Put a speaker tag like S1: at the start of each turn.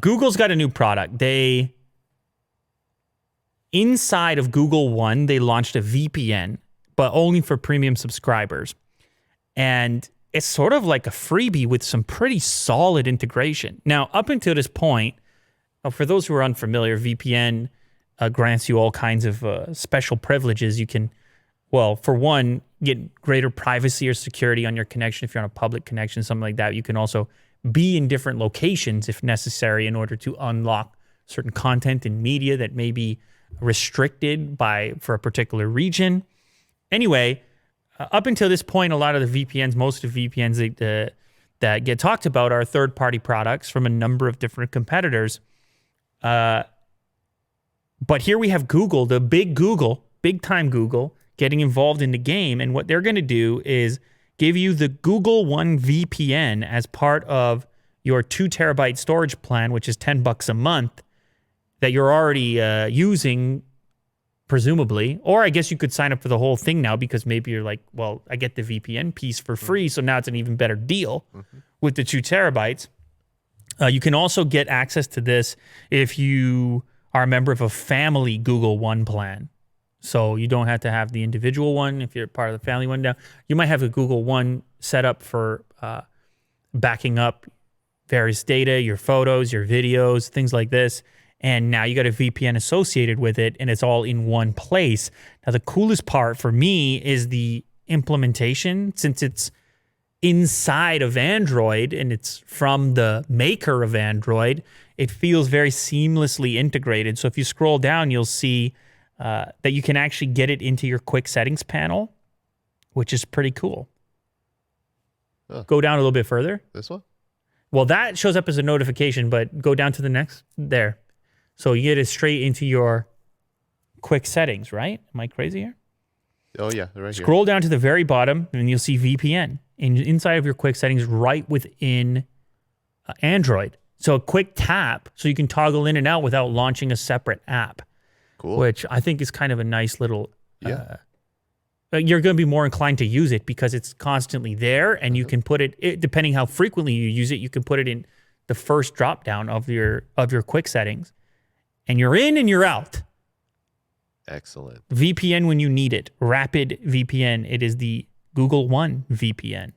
S1: Google's got a new product. Inside of Google One, they launched a VPN, but only for premium subscribers. And it's sort of like a freebie with some pretty solid integration. Now, up until this point, for those who are unfamiliar, VPN grants you all kinds of special privileges. You can, well, for one, get greater privacy or security on your connection if you're on a public connection, something like that. You can also be in different locations if necessary in order to unlock certain content and media that may be restricted for a particular region. Anyway, up until this point, a lot of the VPNs, most of the VPNs that get talked about are third-party products from a number of different competitors. But here we have Google, big-time Google, getting involved in the game. And what they're going to do is give you the Google One VPN as part of your 2 terabyte storage plan, which is $10 a month, that you're already using, presumably. Or I guess you could sign up for the whole thing now because maybe you're like, well, I get the VPN piece for free, so now it's an even better deal with the 2 terabytes. You can also get access to this if you are a member of a family Google One plan. So you don't have to have the individual one if you're part of the family one now. You might have a Google One set up for backing up various data, your photos, your videos, things like this. And now you got a VPN associated with it, and it's all in one place. Now, the coolest part for me is the implementation, since it's inside of Android and it's from the maker of Android, it feels very seamlessly integrated. So if you scroll down, you'll see that you can actually get it into your quick settings panel, which is pretty cool. Go down a little bit further.
S2: This one?
S1: Well, that shows up as a notification, but go down to the next there. So you get it straight into your quick settings, right? Am I crazy here?
S2: Oh, yeah, right here.
S1: Scroll down to the very bottom, and you'll see VPN inside of your quick settings right within Android. So a quick tap, so you can toggle in and out without launching a separate app.
S2: Cool.
S1: Which I think is kind of a nice little... you're going to be more inclined to use it because it's constantly there, and you can put it, depending how frequently you use it, you can put it in the first drop down of your quick settings. And you're in and you're out.
S2: Excellent.
S1: VPN when you need it. Rapid VPN. It is the Google One VPN.